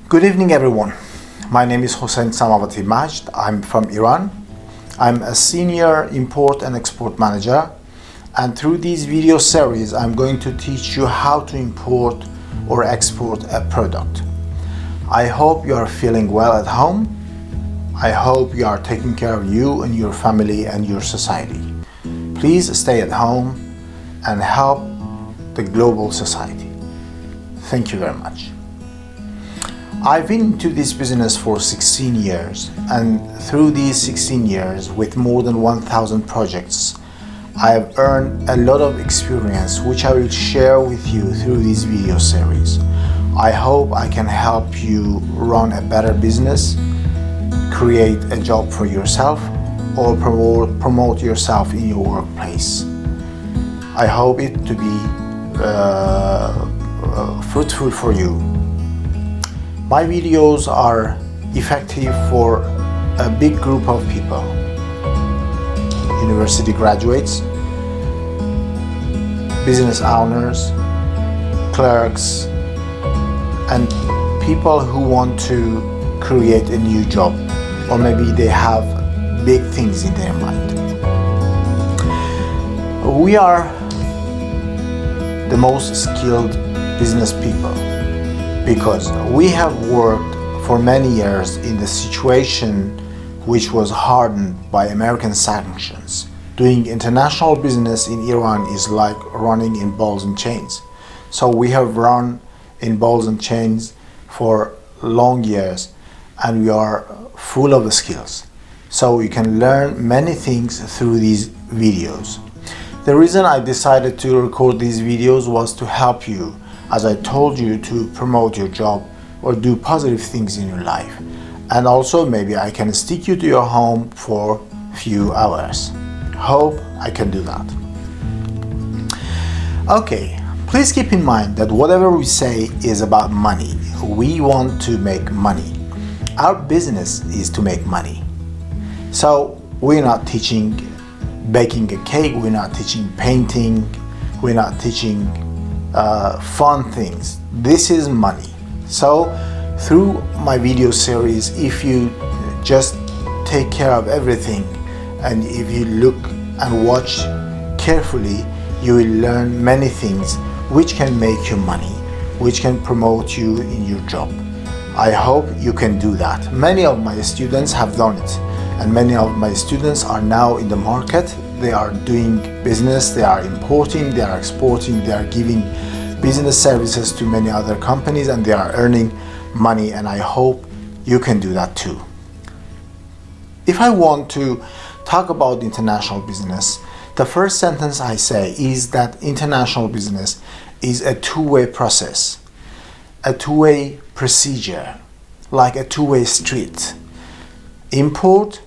Good evening, everyone. My name is Hossein Samawati Majd. I'm from Iran. I'm a senior import and export manager, and through these video series I'm going to teach you how to import or export a product. I hope you are feeling well at home. I hope you are taking care of you and your family and your society. Please stay at home and help the global society. Thank you very much. I've been into this business for 16 years, and through these 16 years, with more than 1,000 projects, I have earned a lot of experience which I will share with you through this video series. I hope I can help you run a better business, create a job for yourself, or promote yourself in your workplace. I hope it to be fruitful for you. My videos are effective for a big group of people: university graduates, business owners, clerks, and people who want to create a new job, or maybe they have big things in their mind. We are the most skilled business people because we have worked for many years in the situation which was hardened by American sanctions. Doing international business in Iran is like running in balls and chains. So we have run in balls and chains for long years, and we are full of skills. So you can learn many things through these videos. The reason I decided to record these videos was to help you, as I told you, to promote your job or do positive things in your life. And also maybe I can stick you to your home for a few hours. Hope I can do that. Okay, please keep in mind that whatever we say is about money. We want to make money. Our business is to make money. So we're not teaching baking a cake, we're not teaching painting, we're not teaching fun things. This is money. So through my video series, if you just take care of everything and if you look and watch carefully, you will learn many things which can make you money, which can promote you in your job. I hope you can do that. Many of my students have done it, and many of my students are now in the market. They are doing business, they are importing, they are exporting, they are giving business services to many other companies, and they are earning money, and I hope you can do that too. If I want to talk about international business, the first sentence I say is that international business is a two-way process, a two-way procedure, like a two-way street, import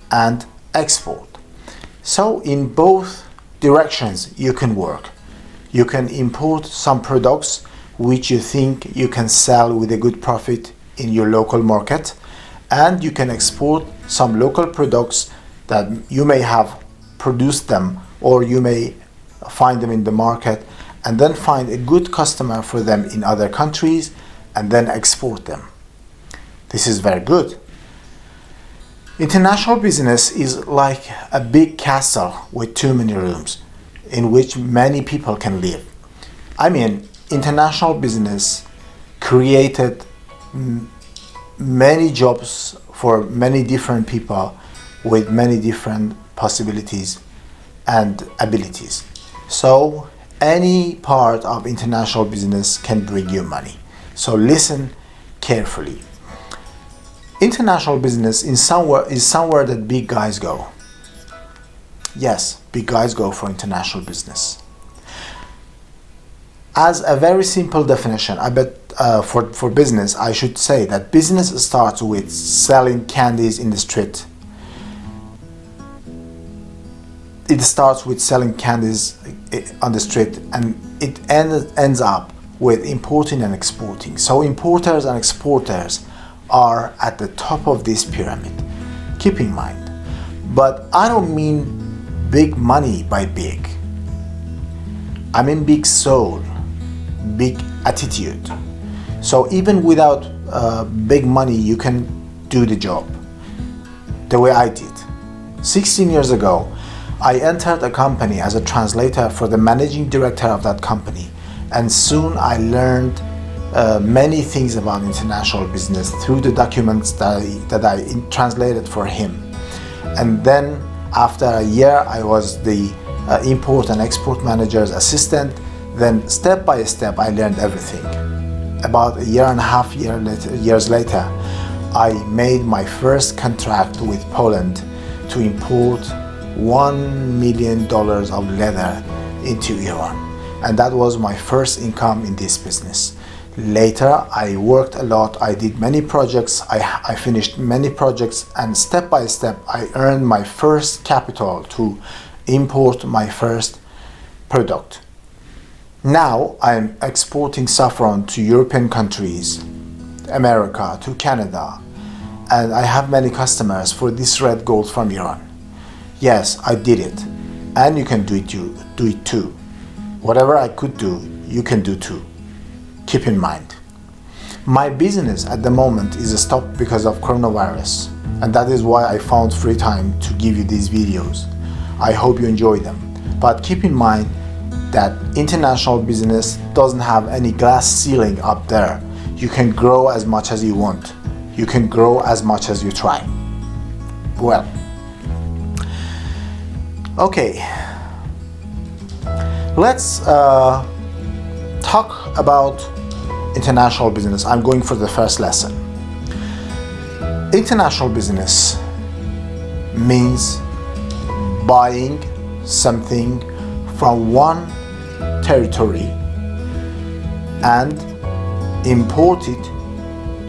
and export. So in both directions you can work. You can import some products which you think you can sell with a good profit in your local market, and you can export some local products that you may have produced them, or you may find them in the market and then find a good customer for them in other countries and then export them. This is very good. International business is like a big castle with too many rooms in which many people can live. I mean, international business created many jobs for many different people with many different possibilities and abilities. So any part of international business can bring you money. So listen carefully. International business is somewhere that big guys go. Yes, big guys go for international business. As a very simple definition, I bet for business, I should say that business starts with selling candies in the street. It starts with selling candies on the street, and it ends up with importing and exporting. So importers and exporters are at the top of this pyramid. Keep in mind. But I don't mean big money by big. I mean big soul, big attitude. So even without big money, you can do the job the way I did. 16 years ago, I entered a company as a translator for the managing director of that company, and soon I learned many things about international business through the documents that I translated for him. And then after a year, I was the import and export manager's assistant. Then step by step, I learned everything. About a year and a half years later, I made my first contract with Poland to import $1 million of leather into Iran. And that was my first income in this business. Later, I worked a lot. I did many projects. I finished many projects, and step by step, I earned my first capital to import my first product. Now, I'm exporting saffron to European countries, America, to Canada, and I have many customers for this red gold from Iran. Yes, I did it, and you can do it too. Whatever I could do, you can do too. Keep in mind, my business at the moment is stopped because of coronavirus, and that is why I found free time to give you these videos. I hope you enjoy them, but keep in mind that international business doesn't have any glass ceiling up there. You can grow as much as you want. You can grow as much as you try. Well, okay, let's talk about international business. I'm going for the first lesson. International business means buying something from one territory and import it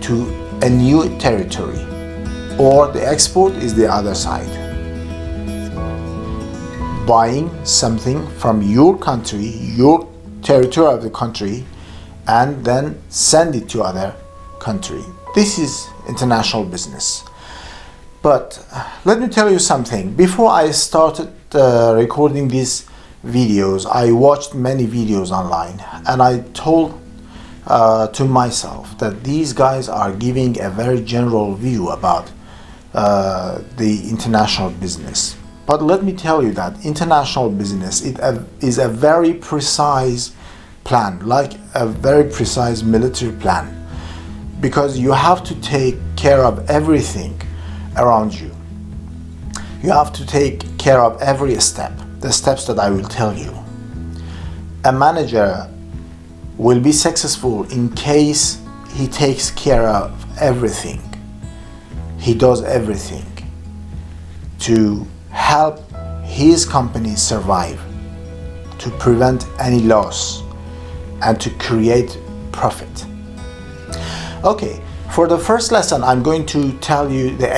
to a new territory, or the export is the other side. Buying something from your country, your territory of the country, and then send it to other country. This is international business. But let me tell you something. Before I started recording these videos, I watched many videos online, and I told to myself that these guys are giving a very general view about the international business. But let me tell you that international business is a very precise plan, like a very precise military plan, because you have to take care of everything around you. You have to take care of every step, the steps that I will tell you. A manager will be successful in case he takes care of everything. He does everything to help his company survive, to prevent any loss, and to create profit. Okay, for the first lesson, I'm going to tell you the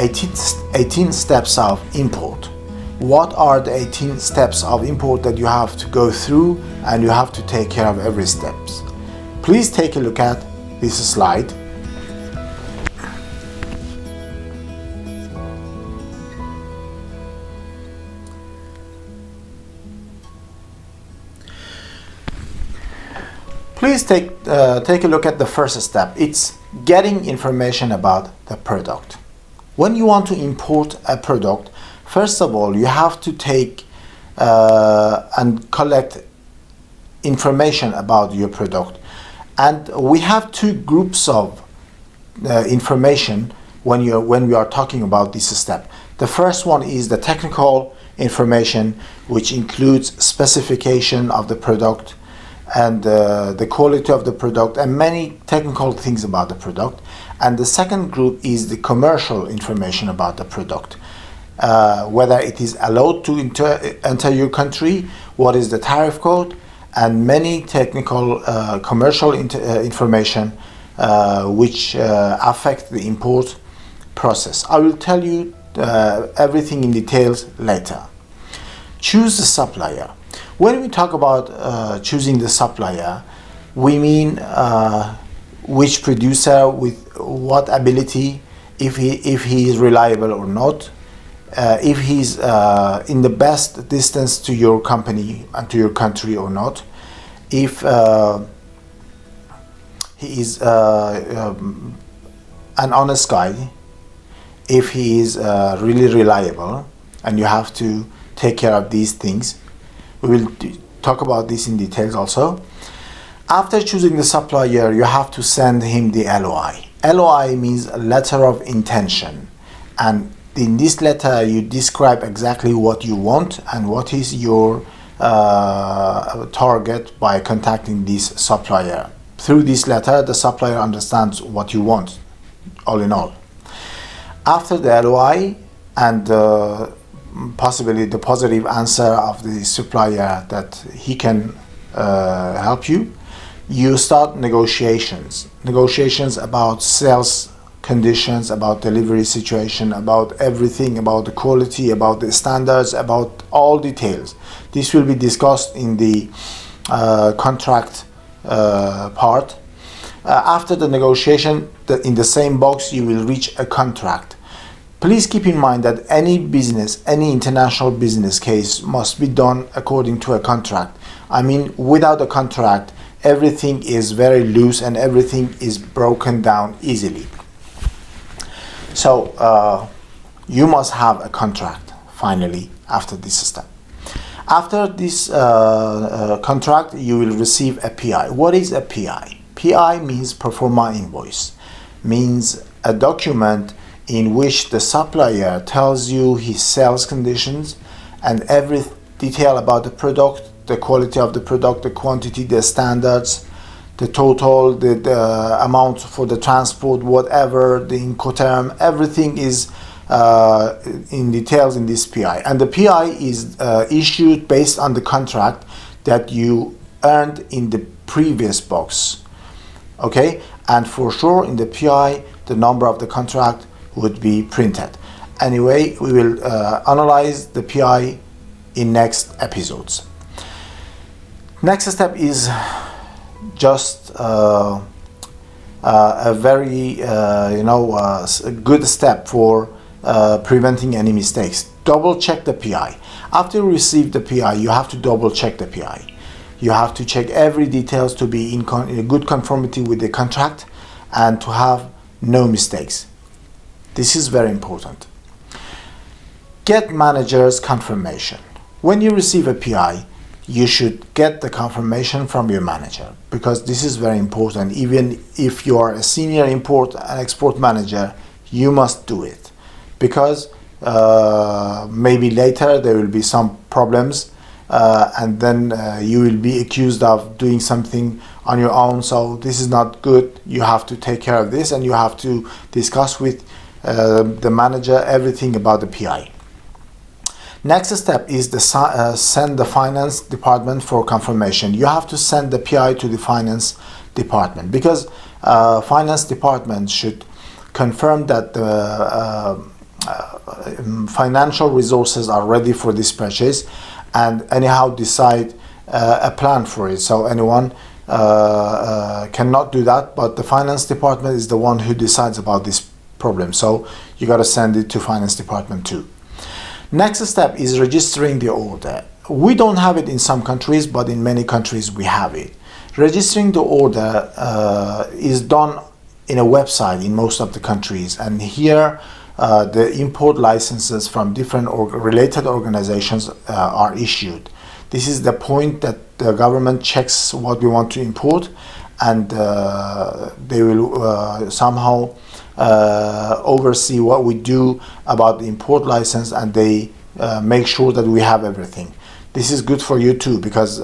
18 steps of import. What are the 18 steps of import that you have to go through, and you have to take care of every steps. Please take a look at this slide. Please take a look at the first step. It's getting information about the product. When you want to import a product, first of all, you have to take and collect information about your product. And we have two groups of information when we are talking about this step. The first one is the technical information, which includes specification of the product, and the quality of the product, and many technical things about the product. And the second group is the commercial information about the product, whether it is allowed to enter your country, what is the tariff code, and many technical commercial information which affect the import process. I will tell you everything in details later. Choose the supplier. When we talk about choosing the supplier, we mean which producer with what ability, if he is reliable or not, if he's in the best distance to your company and to your country or not, If he is an honest guy, if he is really reliable, and you have to take care of these things. We will talk about this in details also. After choosing the supplier, you have to send him the LOI. LOI means a letter of intention, and in this letter you describe exactly what you want and what is your target by contacting this supplier. Through this letter, the supplier understands what you want, all in all. After the LOI and possibly the positive answer of the supplier that he can help you, you start negotiations about sales conditions, about delivery situation, about everything, about the quality, about the standards, about all details. This will be discussed in the contract part. After the negotiation, in the same box you will reach a contract. Please keep in mind that any business, any international business case must be done according to a contract. I mean, without a contract, everything is very loose and everything is broken down easily. So you must have a contract finally after this step. After this contract, you will receive a PI. What is a PI? PI means pro forma invoice, means a document in which the supplier tells you his sales conditions and every detail about the product, the quality of the product, the quantity, the standards, the total, the amount for the transport, whatever, the Incoterm, everything is in details in this PI. And the PI is issued based on the contract that you earned in the previous box. Okay? And for sure in the PI, the number of the contract would be printed. Anyway, we will analyze the PI in next episodes. Next step is just a very good step for preventing any mistakes. Double check the PI. After you receive the PI, you have to double check the PI. You have to check every details to be in good conformity with the contract and to have no mistakes. This is very important. Get manager's confirmation. When you receive a PI, you should get the confirmation from your manager, because this is very important. Even if you are a senior import and export manager, you must do it, because maybe later there will be some problems and then you will be accused of doing something on your own. So this is not good. You have to take care of this and you have to discuss with the manager everything about the PI. Next step is send the finance department for confirmation. You have to send the PI to the finance department, because finance department should confirm that the financial resources are ready for this purchase and anyhow decide a plan for it. So anyone cannot do that, but the finance department is the one who decides about this problem. So you got to send it to finance department too. Next step is registering the order. We don't have it in some countries, but in many countries we have it. Registering the order is done in a website in most of the countries, and here the import licenses from different related organizations are issued. This is the point that the government checks what we want to import, and they will somehow oversee what we do about the import license, and they make sure that we have everything. This is good for you too, because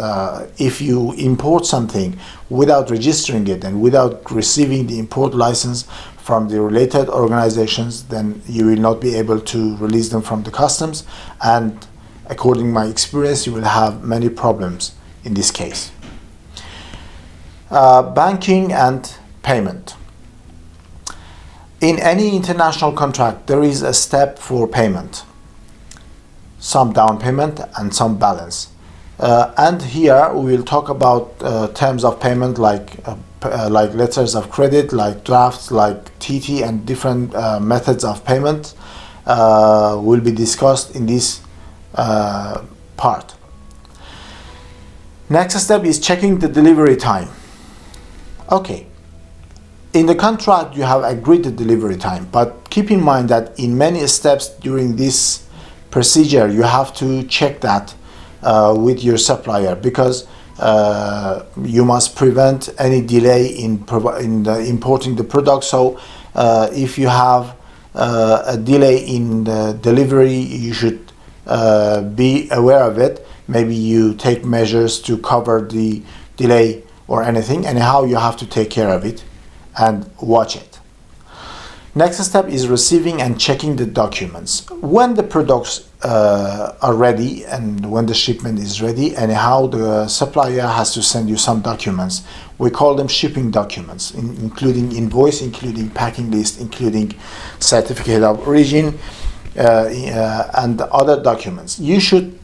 if you import something without registering it and without receiving the import license from the related organizations, then you will not be able to release them from the customs, and according to my experience, you will have many problems in this case. Banking and payment. In any international contract, there is a step for payment, some down payment and some balance. And here we will talk about terms of payment like letters of credit, like drafts, like TT, and different methods of payment will be discussed in this part. Next step is checking the delivery time. Okay, in the contract you have agreed the delivery time, but keep in mind that in many steps during this procedure you have to check that with your supplier, because you must prevent any delay in importing the product. So if you have a delay in the delivery, you should be aware of it. Maybe you take measures to cover the delay or anything. Anyhow, you have to take care of it and watch it. Next step is receiving and checking the documents. When the products are ready and when the shipment is ready, anyhow, the supplier has to send you some documents. We call them shipping documents, including invoice, including packing list, including certificate of origin, and other documents. You should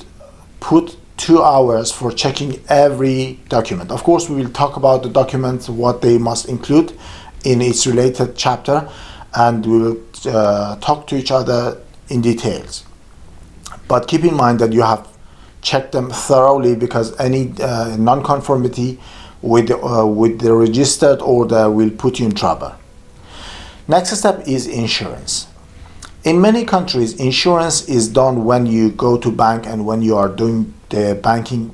put 2 hours for checking every document. Of course, we will talk about the documents, what they must include in its related chapter, and we will talk to each other in details. But keep in mind that you have checked them thoroughly, because any non-conformity with the registered order will put you in trouble. Next step is insurance. In many countries, insurance is done when you go to bank and when you are doing the banking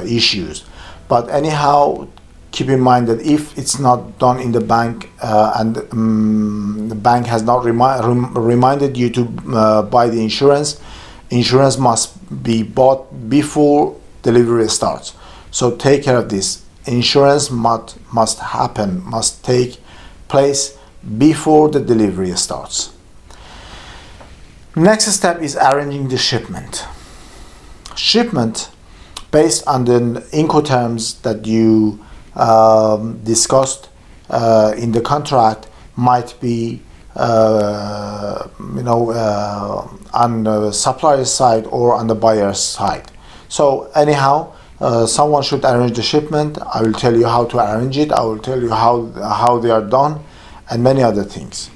issues. But anyhow, keep in mind that if it's not done in the bank and the bank has not reminded you to buy the insurance, insurance must be bought before delivery starts. So take care of this. Insurance must take place before the delivery starts. Next step is arranging the shipment. Shipment, based on the Incoterms that you discussed in the contract, might be on the supplier's side or on the buyer's side. So anyhow, someone should arrange the shipment. I will tell you how to arrange it. I will tell you how they are done, and many other things.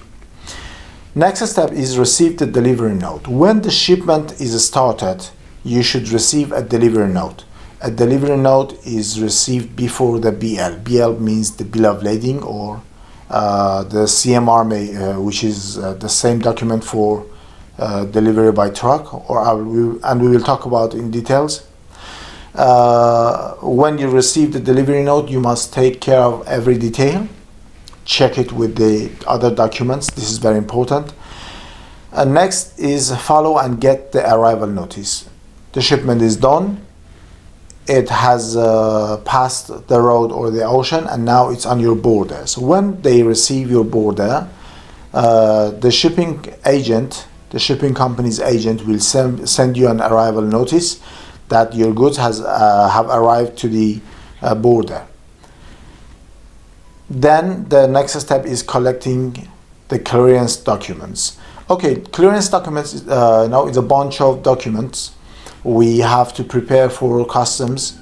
Next step is receive the delivery note. When the shipment is started, you should receive a delivery note. A delivery note is received before the BL. BL means the bill of lading, or the CMR, which is the same document for delivery by truck, and we will talk about in details. When you receive the delivery note, you must take care of every detail. Check it with the other documents. This is very important. And next is follow and get the arrival notice. The shipment is done. It has passed the road or the ocean, and now it's on your border. So when they receive your border, the shipping company's agent will send you an arrival notice that your goods have arrived to the border. Then the next step is collecting the clearance documents. Okay, clearance documents is a bunch of documents we have to prepare for customs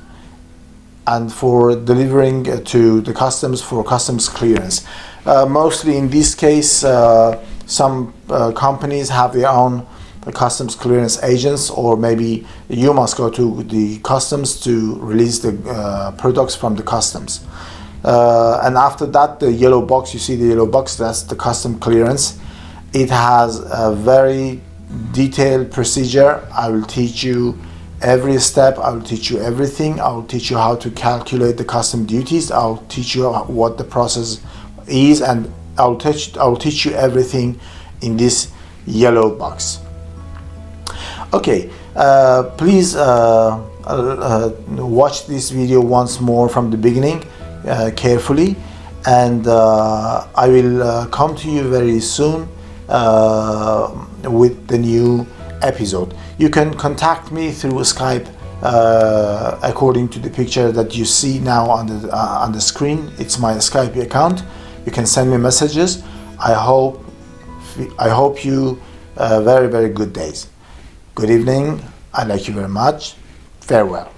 and for delivering to the customs for customs clearance. Mostly in this case, some companies have their own customs clearance agents, or maybe you must go to the customs to release the products from the customs. And after that, the yellow box, you see the yellow box, that's the custom clearance. It has a very detailed procedure. I will teach you every step. I will teach you everything. I will teach you how to calculate the custom duties. I'll teach you what the process is, and I'll teach you everything in this yellow box. Okay, please watch this video once more from the beginning carefully, and I will come to you very soon with the new episode. You can contact me through Skype according to the picture that you see now on the screen. It's my Skype account. You can send me messages. I hope you very, very good days. Good evening. I like you very much. Farewell.